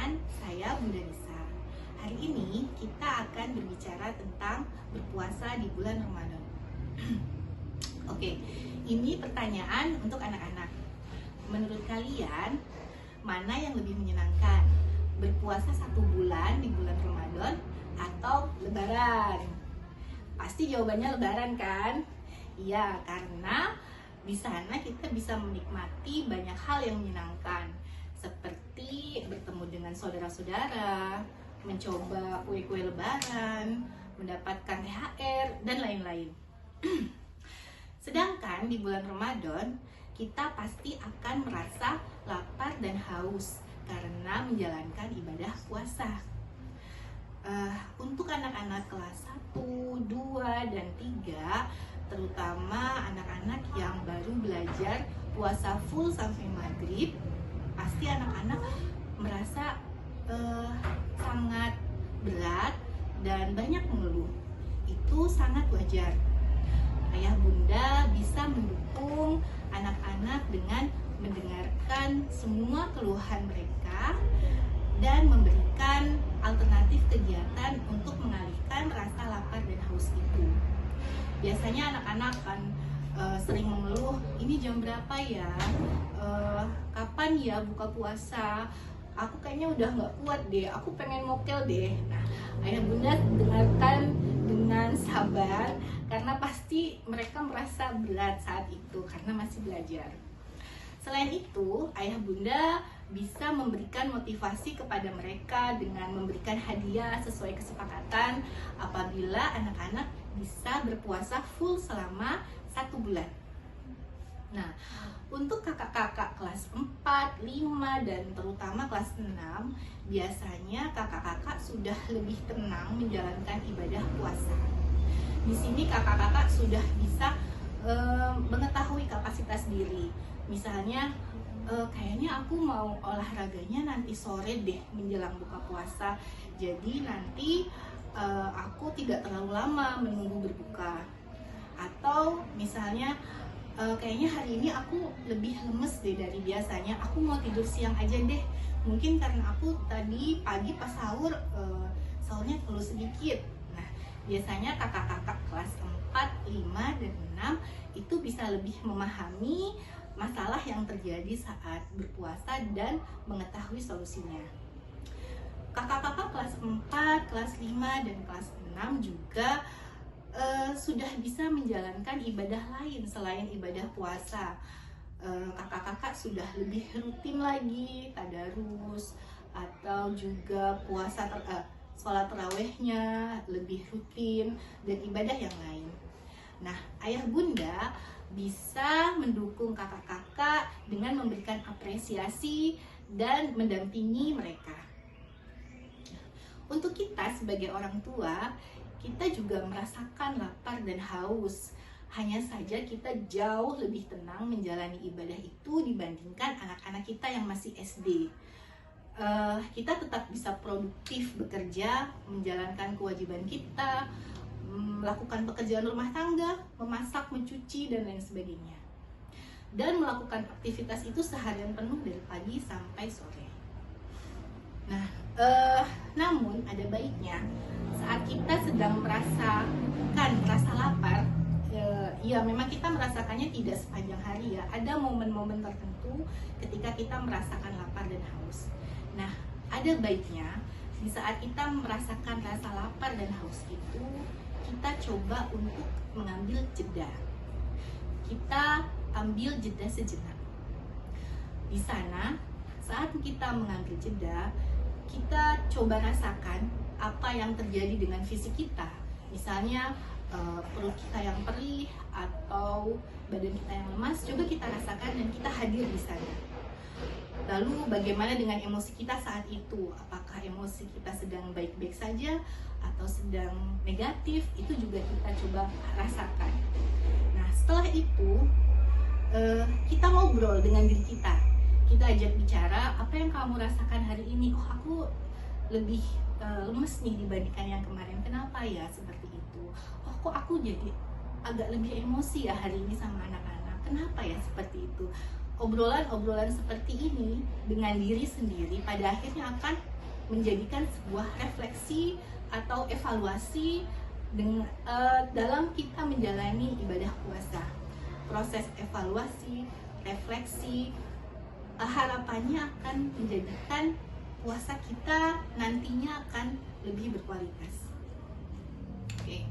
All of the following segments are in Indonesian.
dengan saya Bunda Nisa. Hari ini kita akan berbicara tentang berpuasa di bulan Ramadan. Oke, ini pertanyaan untuk anak-anak. Menurut kalian, mana yang lebih menyenangkan? Berpuasa 1 bulan di bulan Ramadan atau Lebaran? Pasti jawabannya Lebaran kan? Iya, karena di sana kita bisa menikmati banyak hal yang menyenangkan, seperti bertemu dengan saudara-saudara, mencoba kue-kue Lebaran, mendapatkan THR, dan lain-lain. Sedangkan di bulan Ramadan, kita pasti akan merasa lapar dan haus karena menjalankan ibadah puasa. Untuk anak-anak kelas 1, 2, dan 3, terutama anak-anak yang baru belajar puasa full sampai maghrib, pasti anak-anak merasa sangat berat dan banyak mengeluh. Itu sangat wajar. Ayah bunda bisa mendukung anak-anak dengan mendengarkan semua keluhan mereka dan memberikan alternatif kegiatan untuk mengalihkan rasa lapar dan haus itu. Biasanya anak-anak kan sering mengeluh, ini jam berapa ya? Kapan ya buka puasa? Aku kayaknya udah nggak kuat deh, aku pengen mokel deh. Nah, ayah bunda dengarkan dengan sabar, karena pasti mereka merasa berat saat itu karena masih belajar. Selain itu, ayah bunda bisa memberikan motivasi kepada mereka dengan memberikan hadiah sesuai kesepakatan apabila anak-anak bisa berpuasa full selama 1 bulan. Nah, untuk kakak-kakak kelas 4, 5, dan terutama kelas 6, biasanya kakak-kakak sudah lebih tenang menjalankan ibadah puasa. Di sini kakak-kakak sudah bisa mengetahui kapasitas diri. Misalnya, kayaknya aku mau olahraganya nanti sore deh menjelang buka puasa. Jadi nanti aku tidak terlalu lama menunggu berbuka. Atau misalnya, kayaknya hari ini aku lebih lemes deh dari biasanya. Aku mau tidur siang aja deh. Mungkin karena aku tadi pagi pas sahur, sahurnya terlalu sedikit. Nah, biasanya kakak-kakak kelas 4, 5, dan 6 itu bisa lebih memahami masalah yang terjadi saat berpuasa dan mengetahui solusinya. Kakak-kakak kelas 4, kelas 5, dan kelas 6 juga sudah bisa menjalankan ibadah lain selain ibadah puasa. Kakak-kakak sudah lebih rutin lagi tadarus, atau juga puasa sholat tarawehnya lebih rutin, dan ibadah yang lain. Nah, ayah bunda bisa mendukung kakak-kakak dengan memberikan apresiasi dan mendampingi mereka. Untuk kita sebagai orang tua, kita juga merasakan lapar dan haus. Hanya saja kita jauh lebih tenang menjalani ibadah itu dibandingkan anak-anak kita yang masih SD. Kita tetap bisa produktif bekerja, menjalankan kewajiban kita, melakukan pekerjaan rumah tangga, memasak, mencuci, dan lain sebagainya. Dan melakukan aktivitas itu seharian penuh dari pagi sampai sore. Nah, namun ada baiknya saat kita sedang merasakan rasa lapar, ya memang kita merasakannya tidak sepanjang hari ya. Ada momen-momen tertentu ketika kita merasakan lapar dan haus. Nah, ada baiknya di saat kita merasakan rasa lapar dan haus itu, kita coba untuk mengambil jeda. Kita ambil jeda sejenak. Di sana, saat kita mengambil jeda, kita coba rasakan apa yang terjadi dengan fisik kita. Misalnya perut kita yang perih atau badan kita yang lemas, coba kita rasakan dan kita hadir di sana. Lalu bagaimana dengan emosi kita saat itu? Apakah emosi kita sedang baik-baik saja atau sedang negatif? Itu juga kita coba rasakan. Nah, setelah itu kita ngobrol dengan diri kita. Kita ajak bicara, apa yang kamu rasakan hari ini? Oh, aku lebih lemes nih dibandingkan yang kemarin. Kenapa ya seperti itu? Oh, kok aku jadi agak lebih emosi ya hari ini sama anak-anak. Kenapa ya seperti itu? Obrolan-obrolan seperti ini dengan diri sendiri pada akhirnya akan menjadikan sebuah refleksi atau evaluasi dalam kita menjalani ibadah puasa. Proses evaluasi, refleksi, harapannya akan menjadikan puasa kita nantinya akan lebih berkualitas. Oke.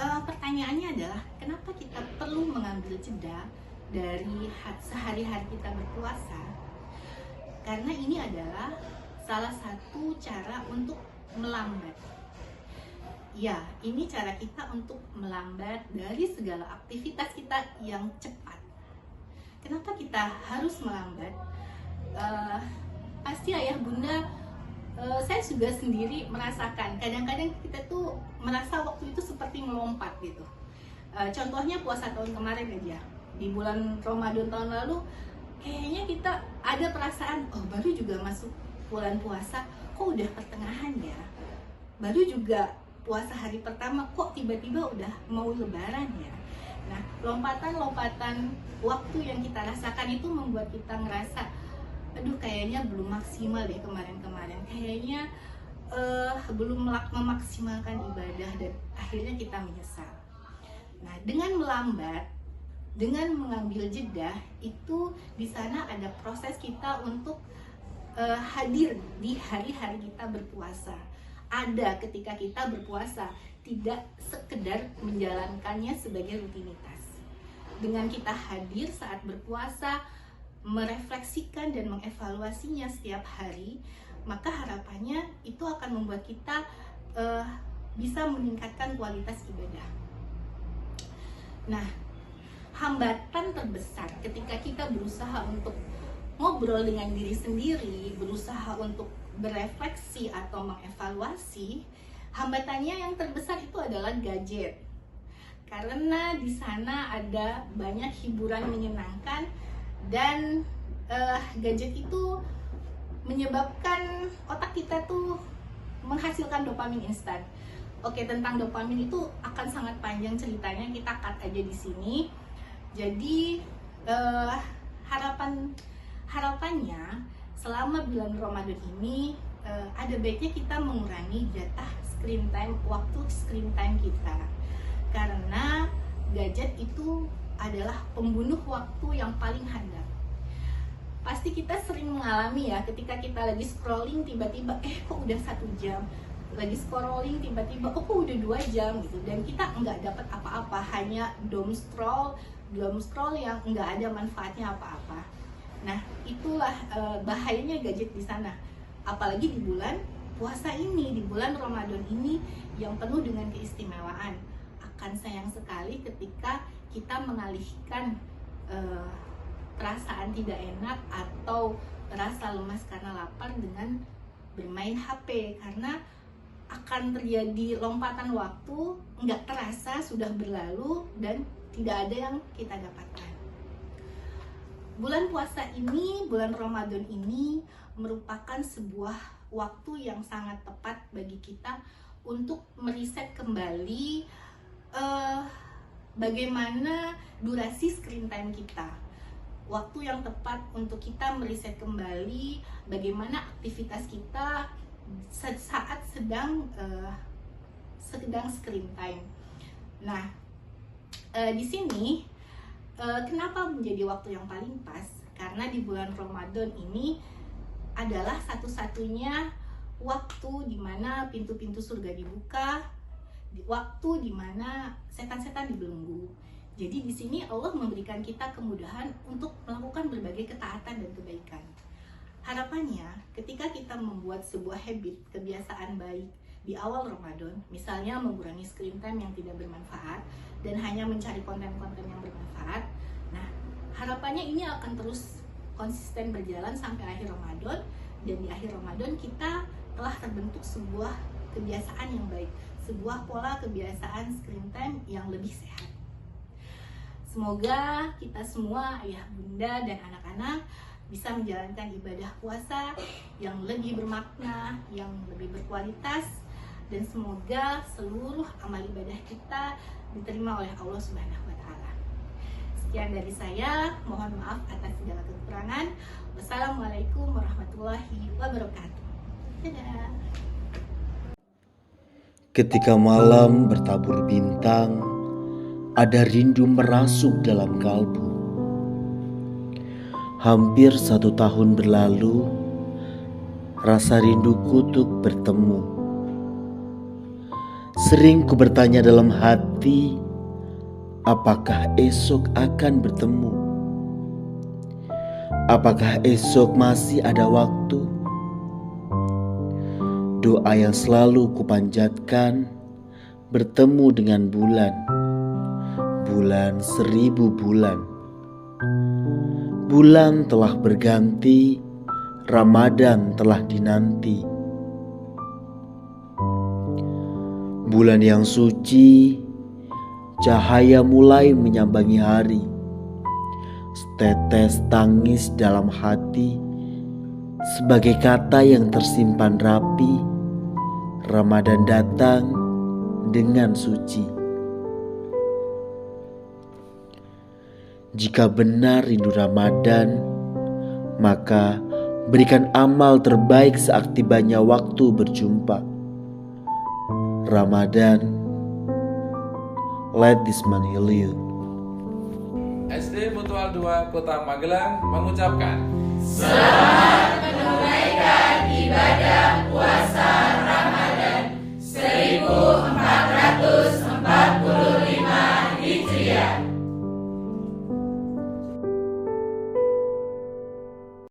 Pertanyaannya adalah kenapa kita perlu mengambil jeda dari sehari-hari kita berpuasa? Karena ini adalah salah satu cara untuk melambat. Ya, ini cara kita untuk melambat dari segala aktivitas kita yang cepat. Kenapa kita harus melambat? Pasti ayah bunda, saya juga sendiri merasakan. Kadang-kadang kita tuh merasa waktu itu seperti melompat gitu. Contohnya puasa tahun kemarin aja, di bulan Ramadan tahun lalu, kayaknya kita ada perasaan, oh baru juga masuk bulan puasa, kok udah pertengahan ya. Baru juga puasa hari pertama, kok tiba-tiba udah mau lebaran ya. Nah, lompatan-lompatan waktu yang kita rasakan itu membuat kita ngerasa, aduh kayaknya belum maksimal deh kemarin-kemarin. Kayaknya belum memaksimalkan ibadah dan akhirnya kita menyesal. Nah, dengan melambat, dengan mengambil jeda, itu di sana ada proses kita untuk hadir di hari-hari kita berpuasa. Ada ketika kita berpuasa, tidak sekedar menjalankannya sebagai rutinitas. Dengan kita hadir saat berpuasa, merefleksikan dan mengevaluasinya setiap hari, maka harapannya itu akan membuat kita bisa meningkatkan kualitas ibadah. Nah, hambatan terbesar ketika kita berusaha untuk ngobrol dengan diri sendiri, berusaha untuk berefleksi atau mengevaluasi, hambatannya yang terbesar itu adalah gadget. Karena di sana ada banyak hiburan menyenangkan dan gadget itu menyebabkan otak kita tuh menghasilkan dopamin instan. Oke, tentang dopamin itu akan sangat panjang ceritanya, kita cut aja di sini. Jadi harapannya selama bulan Ramadan ini ada baiknya kita mengurangi jatah waktu screen time kita. Karena gadget itu adalah pembunuh waktu yang paling handal. Pasti kita sering mengalami ya, ketika kita lagi scrolling tiba-tiba kok udah 1 jam, lagi scrolling tiba-tiba kok udah 2 jam gitu, dan kita nggak dapat apa-apa, hanya doom scroll yang nggak ada manfaatnya apa-apa. Nah, itulah bahayanya gadget di sana. Apalagi di bulan puasa ini, di bulan Ramadan ini yang penuh dengan keistimewaan. Akan sayang sekali ketika kita mengalihkan perasaan tidak enak atau rasa lemas karena lapar dengan bermain HP, karena akan terjadi lompatan waktu, nggak terasa sudah berlalu dan tidak ada yang kita dapatkan. Bulan puasa ini, bulan Ramadan ini merupakan sebuah waktu yang sangat tepat bagi kita untuk meriset kembali bagaimana durasi screen time kita. Waktu yang tepat untuk kita meriset kembali bagaimana aktivitas kita saat sedang screen time. Nah, di sini kenapa menjadi waktu yang paling pas? Karena di bulan Ramadan ini adalah satu-satunya waktu di mana pintu-pintu surga dibuka, waktu di mana setan-setan dibelenggu. Jadi di sini Allah memberikan kita kemudahan untuk melakukan berbagai ketaatan dan kebaikan. Harapannya ketika kita membuat sebuah habit, kebiasaan baik di awal Ramadan, misalnya mengurangi screen time yang tidak bermanfaat dan hanya mencari konten-konten yang bermanfaat. Nah, harapannya ini akan terus konsisten berjalan sampai akhir Ramadan, dan di akhir Ramadan kita telah terbentuk sebuah kebiasaan yang baik, sebuah pola kebiasaan screen time yang lebih sehat. Semoga kita semua, ayah bunda dan anak-anak, bisa menjalankan ibadah puasa yang lebih bermakna, yang lebih berkualitas, dan semoga seluruh amal ibadah kita diterima oleh Allah Subhanahu wa Ta'ala. Sekian dari saya, mohon maaf atas segala kekurangan. Wassalamualaikum warahmatullahi wabarakatuh. Dadah. Ketika malam bertabur bintang, ada rindu merasuk dalam kalbu. Hampir 1 tahun berlalu, rasa rinduku untuk bertemu. Sering ku bertanya dalam hati, apakah esok akan bertemu? Apakah esok masih ada waktu? Doa yang selalu kupanjatkan bertemu dengan bulan 1000 bulan. Bulan telah berganti, Ramadan telah dinanti. Bulan yang suci, cahaya mulai menyambangi hari. Setetes tangis dalam hati, sebagai kata yang tersimpan rapi. Ramadan datang dengan suci. Jika benar rindu Ramadan, maka berikan amal terbaik saat tibanya waktu berjumpa. Ramadan, let this man heal you. SD Mutual 2 Kota Magelang mengucapkan Selamat